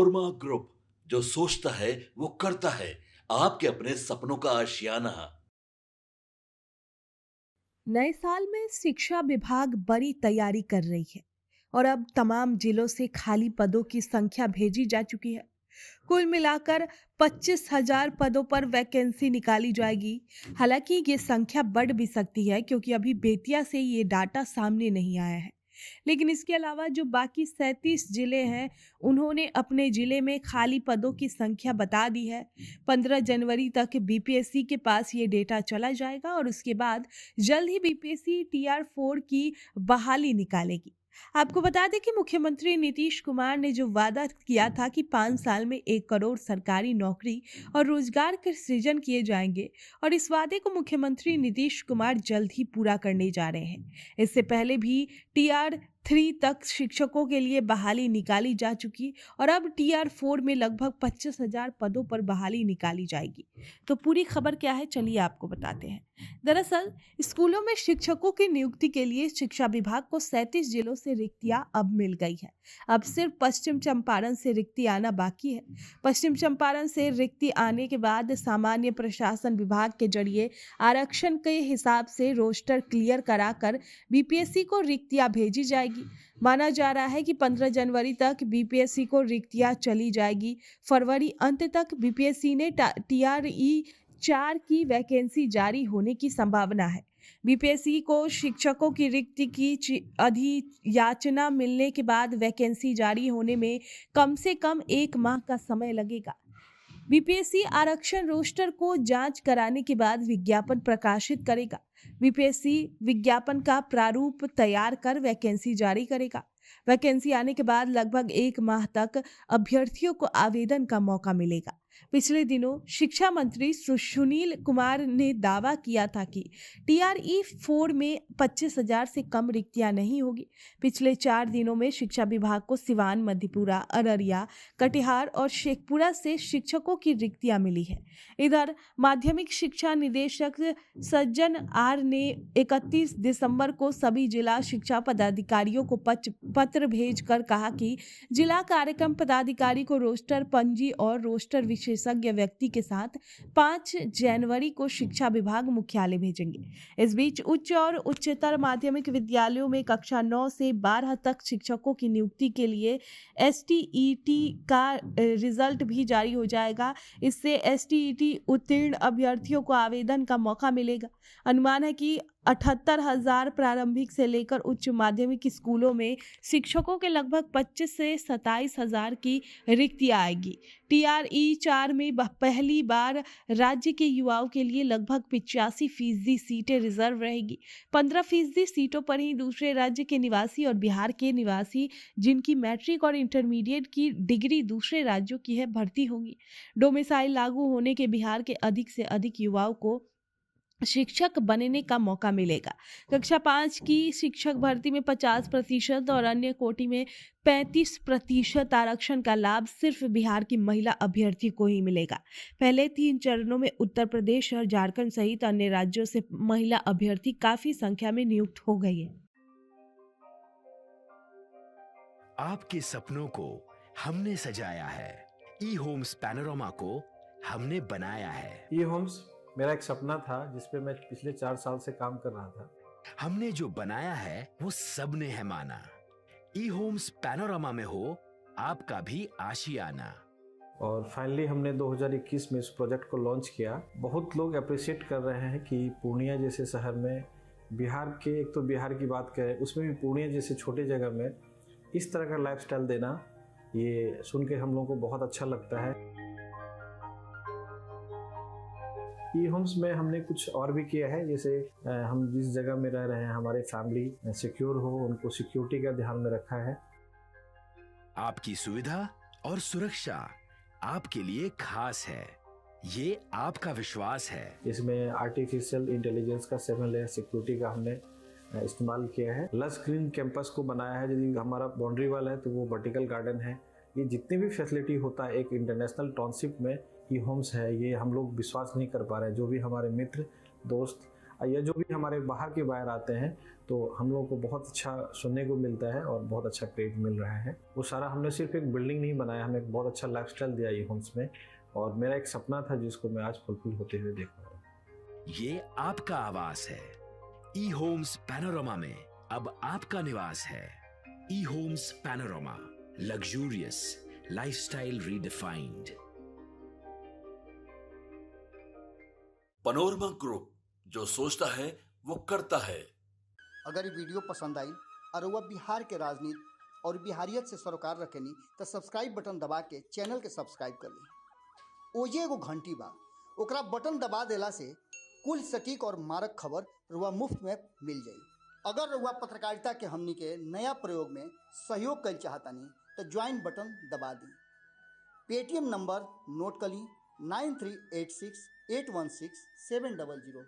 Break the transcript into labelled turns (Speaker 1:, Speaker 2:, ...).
Speaker 1: Korma group, जो सोचता है वो करता है। आपके अपने सपनों का आशियाना।
Speaker 2: नए साल में शिक्षा विभाग बड़ी तैयारी कर रही है और अब तमाम जिलों से खाली पदों की संख्या भेजी जा चुकी है। कुल मिलाकर 25,000 पदों पर वैकेंसी निकाली जाएगी। हालांकि ये संख्या बढ़ भी सकती है क्योंकि अभी बेतिया से ये डाटा सामने नहीं आया है। लेकिन इसके अलावा जो बाकी 37 जिले हैं, उन्होंने अपने जिले में खाली पदों की संख्या बता दी है। 15 जनवरी तक बीपीएससी के पास ये डेटा चला जाएगा और उसके बाद जल्द ही बीपीएससी टीआर 4 की बहाली निकालेगी। आपको बता दें कि मुख्यमंत्री नीतीश कुमार ने जो वादा किया था कि 5 साल में 1 करोड़ सरकारी नौकरी और रोजगार के सृजन किए जाएंगे, और इस वादे को मुख्यमंत्री नीतीश कुमार जल्द ही पूरा करने जा रहे हैं। इससे पहले भी टीआर 3 तक शिक्षकों के लिए बहाली निकाली जा चुकी और अब टीआर 4 में लगभग 25,000 पदों पर बहाली निकाली जाएगी। तो पूरी खबर क्या है, चलिए आपको बताते हैं। दरअसल स्कूलों में शिक्षकों की नियुक्ति के लिए शिक्षा विभाग को 37 जिलों से रिक्तियां अब मिल गई है। अब सिर्फ पश्चिम चंपारण से रिक्ति आना बाकी है। पश्चिम चंपारण से रिक्ति आने के बाद सामान्य प्रशासन विभाग के जरिए आरक्षण के हिसाब से रोस्टर क्लियर कराकर बीपीएससी को रिक्तियां भेजी जाएगी। माना जा रहा है कि 15 जनवरी तक बीपीएससी को रिक्तियां चली जाएगी। फरवरी अंत तक बीपीएससी ने टीआरई 4 की वैकेंसी जारी होने की संभावना है। बीपीएससी को शिक्षकों की रिक्ति की अधियाचना मिलने के बाद वैकेंसी जारी होने में कम से कम 1 माह का समय लगेगा। बीपीएससी आरक्षण रोस्टर को जांच कराने के बाद विज्ञापन प्रकाशित करेगा। बीपीएससी विज्ञापन का प्रारूप तैयार कर वैकेंसी जारी करेगा। वैकेंसी आने के बाद लगभग 1 माह तक अभ्यर्थियों को आवेदन का मौका मिलेगा। पिछले दिनों शिक्षा मंत्री सुनील कुमार ने दावा किया था कि टीआरई 4 में 25,000 से कम रिक्तियां नहीं होगी। पिछले 4 दिनों में शिक्षा विभाग को सिवान, मधेपुरा, अररिया, कटिहार और शेखपुरा से शिक्षकों की रिक्तियां मिली है। इधर माध्यमिक शिक्षा निदेशक सज्जन आर ने 31 दिसंबर को सभी जिला शिक्षा पदाधिकारियों को पत्र भेजकर कहा कि जिला कार्यक्रम पदाधिकारी को रोस्टर पंजी और रोस्टर विशेषज्ञ व्यक्ति के साथ 5 जनवरी को शिक्षा विभाग मुख्यालय भेजेंगे। इस बीच उच्च और उच्चतर माध्यमिक विद्यालयों में कक्षा 9 से 12 तक शिक्षकों की नियुक्ति के लिए एसटीईटी का रिजल्ट भी जारी हो जाएगा। इससे एसटीईटी उत्तीर्ण अभ्यर्थियों को आवेदन का मौका मिलेगा। अनुमान है कि 78,000 प्रारंभिक से लेकर उच्च माध्यमिक स्कूलों में शिक्षकों के लगभग 25 से 27,000 की रिक्तियां आएगी। टीआरई 4 में पहली बार राज्य के युवाओं के लिए लगभग 85% सीटें रिजर्व रहेगी। 15% सीटों पर ही दूसरे राज्य के निवासी और बिहार के निवासी जिनकी मैट्रिक और इंटरमीडिएट की डिग्री दूसरे राज्यों की है, भर्ती होंगी। डोमिसाइल लागू होने के बिहार के अधिक से अधिक युवाओं को शिक्षक बनने का मौका मिलेगा। कक्षा 5 की शिक्षक भर्ती में 50% और अन्य कोटि में 35% आरक्षण का लाभ सिर्फ बिहार की महिला अभ्यर्थी को ही मिलेगा। पहले 3 चरणों में उत्तर प्रदेश और झारखंड सहित अन्य राज्यों से महिला अभ्यर्थी काफी संख्या में नियुक्त हो गई है।
Speaker 3: आपके सपनों को हमने सजाया है। ई होम्स पैनोरामा को हमने बनाया है।
Speaker 4: ई होम्स मेरा एक सपना था जिसपे मैं पिछले 4 साल से काम कर रहा था।
Speaker 3: हमने जो बनाया है वो सबने है माना। ई होम्स पैनोरामा में हो आपका भी आशियाना।
Speaker 4: और फाइनली हमने 2021 में इस प्रोजेक्ट को लॉन्च किया। बहुत लोग अप्रिशिएट कर रहे हैं कि पूर्णिया जैसे शहर में, बिहार के, एक तो बिहार की बात करें उसमें भी पूर्णिया जैसे छोटे जगह में इस तरह का लाइफस्टाइल देना, ये सुन के हम लोगों को बहुत अच्छा लगता है। ई होम्स में हमने कुछ और भी किया है, जैसे हम जिस जगह में रह रहे हैं हमारे फैमिली सिक्योर हो, उनको सिक्योरिटी का ध्यान में रखा है।
Speaker 3: आपकी सुविधा और सुरक्षा आपके लिए खास है, ये आपका विश्वास है।
Speaker 4: इसमें आर्टिफिशियल इंटेलिजेंस का 7 लेयर सिक्योरिटी का हमने इस्तेमाल किया है। लस ग्रीन कैंपस को बनाया है। यदि हमारा बाउंड्री वाल है तो वो वर्टिकल गार्डन है। ये जितनी भी फैसिलिटी होता है एक इंटरनेशनल टाउनशिप में ई होम्स है, ये हम लोग विश्वास नहीं कर पा रहे हैं। जो भी हमारे मित्र दोस्त या जो भी हमारे बाहर के बायर आते हैं तो हम लोगों को बहुत अच्छा सुनने को मिलता है और बहुत अच्छा क्रेडिट मिल रहा है। वो सारा हमने सिर्फ एक बिल्डिंग नहीं बनाया, हमें एक बहुत अच्छा लाइफस्टाइल दिया ई होम्स में, और मेरा एक सपना था जिसको मैं आज फुलफिल होते हुए देख रहा हूँ।
Speaker 3: ये आपका आवास है। ई होम्स पैनोरामा में अब आपका निवास है। E Homes Panorama, luxurious lifestyle redefined.
Speaker 1: Panorama group, जो सोचता है वो करता है।
Speaker 5: अगर ये वीडियो पसंद आई और वह बिहार के राजनीति और बिहारियत से सरोकार रखेनी तो सब्सक्राइब बटन दबा के चैनल के सब्सक्राइब कर ली। ओजे एगो घंटी बा, ओकरा बटन दबा देला से कुल सटीक और मारक खबर रुआ मुफ्त में मिल जाई। अगर रुआ पत्रकारिता के हमनी के नया प्रयोग में सहयोग कर चाहतानी तो ज्वाइन बटन दबा दी। पेटीएम नंबर नोट कर ली 9386816700।